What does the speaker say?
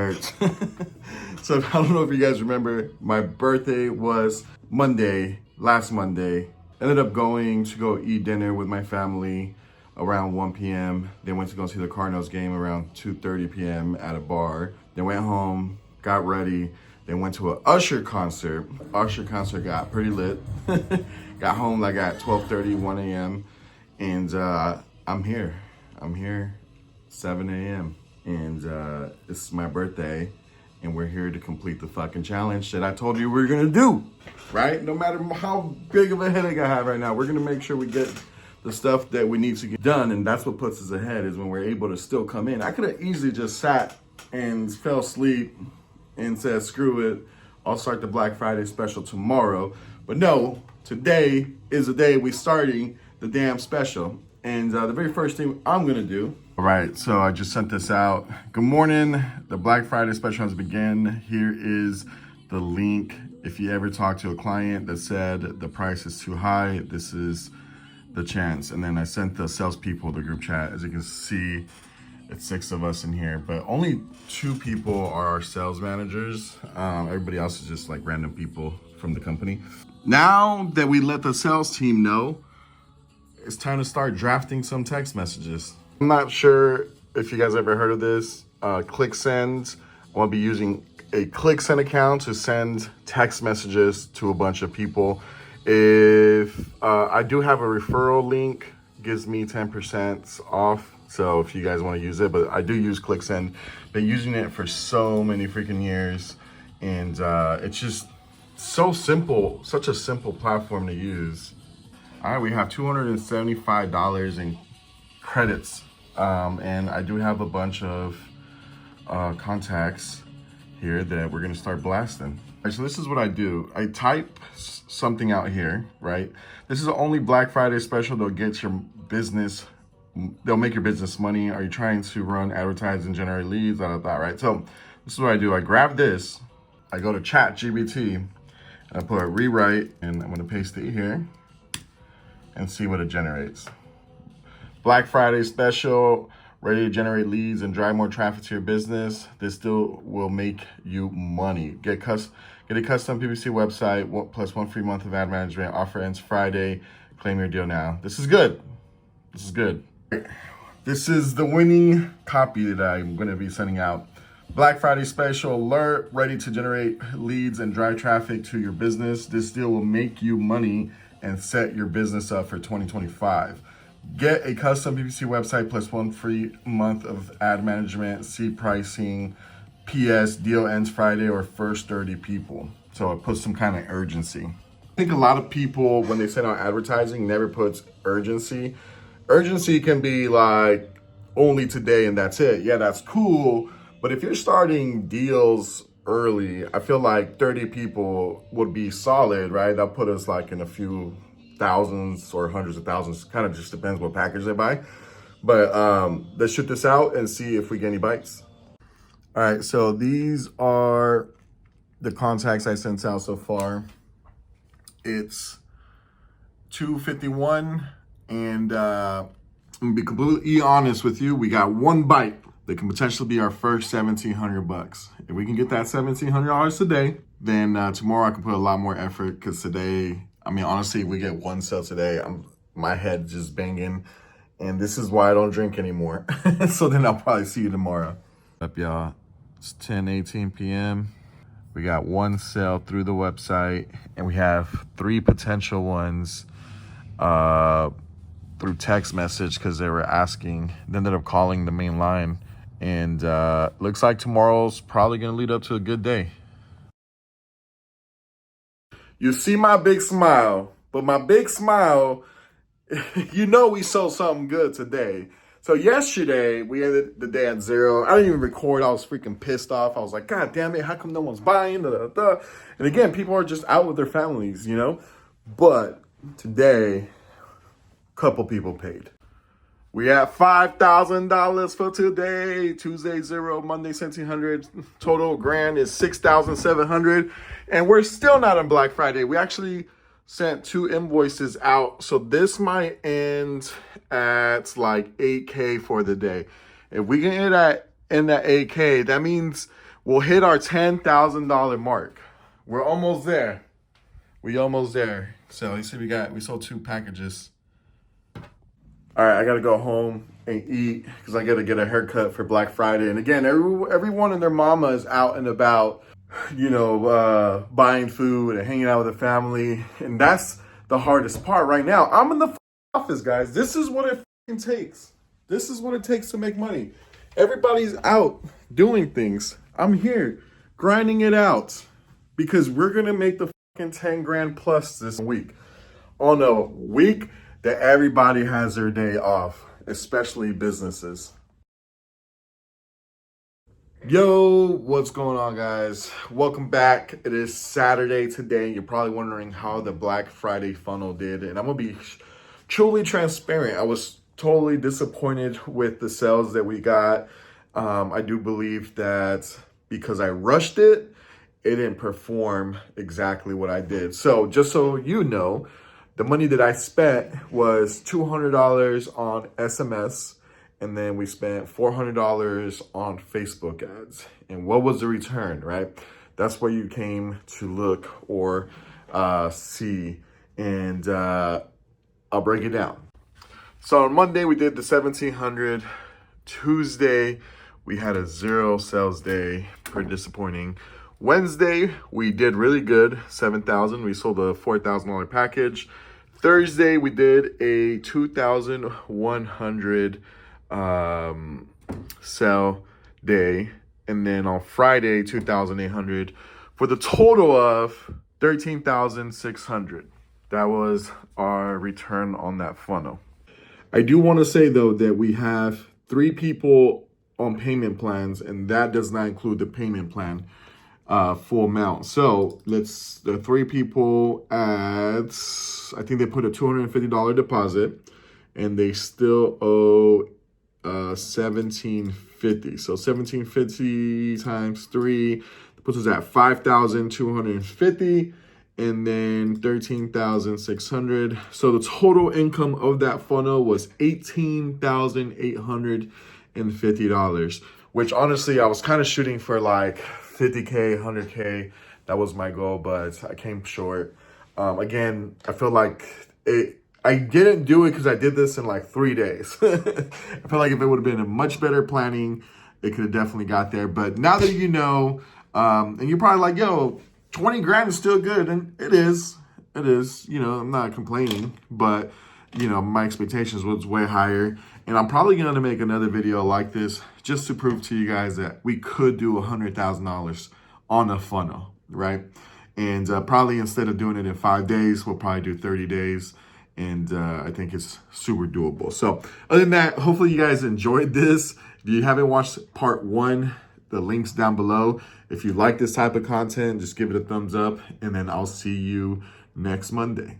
hurts. So I don't know if you guys remember, my birthday was Monday, last Monday. Ended up going to go eat dinner with my family around 1 p.m. Then went to go see the Cardinals game around 2:30 p.m. at a bar. Then went home, got ready, then went to an Usher concert. Usher concert got pretty lit. Got home like at 12:30, 1 a.m. And I'm here, 7 a.m. And this is my birthday. And we're here to complete the fucking challenge that I told you we were gonna do, right? No matter how big of a headache I have right now, we're gonna make sure we get the stuff that we need to get done. And that's what puts us ahead, is when we're able to still come in. I could have easily just sat and fell asleep and said, screw it, I'll start the Black Friday special tomorrow. But no, today is the day we're starting the damn special. And the very first thing I'm gonna do. All right, so I just sent this out. Good morning, the Black Friday special has begun. Here is the link. If you ever talk to a client that said the price is too high, this is the chance. And then I sent the salespeople the group chat. As you can see, it's 6 of us in here, but only 2 people are our sales managers. Everybody else is just like random people from the company. Now that we let the sales team know, it's time to start drafting some text messages. I'm not sure if you guys ever heard of this, ClickSend. I want to be using a ClickSend account to send text messages to a bunch of people. If I do have a referral link, gives me 10% off. So if you guys want to use it, but I do use ClickSend. Been using it for so many freaking years. And it's just so simple, such a simple platform to use. All right, we have $275 in credits. And I do have a bunch of contacts here that we're gonna start blasting. All right, so this is what I do. I type something out here, right? This is the only Black Friday special that'll get your business, they'll make your business money. Are you trying to run advertising, generate leads, right? So this is what I do. I grab this, I go to ChatGPT, and I put a rewrite, and I'm gonna paste it here and see what it generates. Black Friday special, ready to generate leads and drive more traffic to your business. This still will make you money. Get a custom PPC website, plus 1 free month of ad management. Offer ends Friday. Claim your deal now. This is good. This is good. This is the winning copy that I'm going to be sending out. Black Friday special alert, ready to generate leads and drive traffic to your business. This deal will make you money and set your business up for 2025. Get a custom PPC website plus 1 free month of ad management. See pricing. PS, deal ends Friday or first 30 people. So it puts some kind of urgency. I think a lot of people, when they send out advertising, never puts urgency. Urgency can be like only today and that's it. Yeah, that's cool. But if you're starting deals early, I feel like 30 people would be solid, right? That'll put us like in a few thousands or hundreds of thousands. Kind of just depends what package they buy. But let's shoot this out and see if we get any bites. All right, so these are the contacts I sent out so far. It's 251, and I'm gonna be completely honest with you. We got 1 bite that can potentially be our first $1,700. If we can get that $1,700 today, then tomorrow I can put a lot more effort, because today, I mean, honestly, if we get 1 sale today, my head just banging, and this is why I don't drink anymore. So then I'll probably see you tomorrow. Up, y'all. It's 10:18 p.m. We got 1 sale through the website, and we have 3 potential ones through text message, because they were asking. They ended up calling the main line, and looks like tomorrow's probably gonna lead up to a good day. You see my big smile, but my big smile, you know we sold something good today. So yesterday, we ended the day at 0. I didn't even record. I was freaking pissed off. I was like, God damn it, how come no one's buying? Da, da, da. And again, people are just out with their families, you know? But today, a couple people paid. We at $5,000 for today. Tuesday, 0, Monday, 1,700. Total grand is $6,700. And we're still not on Black Friday. We actually sent 2 invoices out. So this might end at like $8K for the day. If we can end at 8K, that means we'll hit our $10,000 mark. We're almost there. We almost there. So you see we sold 2 packages. All right, I gotta go home and eat because I gotta get a haircut for Black Friday. And again, everyone and their mama is out and about, buying food and hanging out with the family. And that's the hardest part right now. I'm in the office, guys. This is what it takes. This is what it takes to make money. Everybody's out doing things. I'm here grinding it out because we're gonna make the 10 grand plus this week on a week that everybody has their day off, especially businesses. Yo, what's going on, guys? Welcome back. It is Saturday today. You're probably wondering how the Black Friday funnel did, and I'm gonna be truly transparent. I was totally disappointed with the sales that we got. I do believe that because I rushed it, it didn't perform exactly what I did. So just so you know, the money that I spent was $200 on SMS, and then we spent $400 on Facebook ads. And what was the return, right? That's what you came to look or see, and I'll break it down. So on Monday, we did the 1,700. Tuesday, we had a 0 sales day, pretty disappointing. Wednesday, we did really good, 7,000. We sold a $4,000 package. Thursday, we did a 2,100 sell day. And then on Friday, 2,800 for the total of 13,600. That was our return on that funnel. I do want to say, though, that we have 3 people on payment plans, and that does not include the payment plan full amount. So the 3 people at, I think they put a $250 deposit, and they still owe $1,750. So $1,750 times 3 puts us at $5,250, and then 13,600. So the total income of that funnel was $18,850, which honestly I was kind of shooting for like 50K, 100K. That was my goal, but I came short. Again, I feel like I didn't do it because I did this in like 3 days. I feel like if it would have been a much better planning, it could have definitely got there. But now that you know, and you're probably like, yo, 20 grand is still good. And it is. I'm not complaining, but my expectations was way higher. And I'm probably going to make another video like this just to prove to you guys that we could do $100,000 on a funnel, right? And probably instead of doing it in 5 days, we'll probably do 30 days. And I think it's super doable. So other than that, hopefully you guys enjoyed this. If you haven't watched part 1, the link's down below. If you like this type of content, just give it a thumbs up. And then I'll see you next Monday.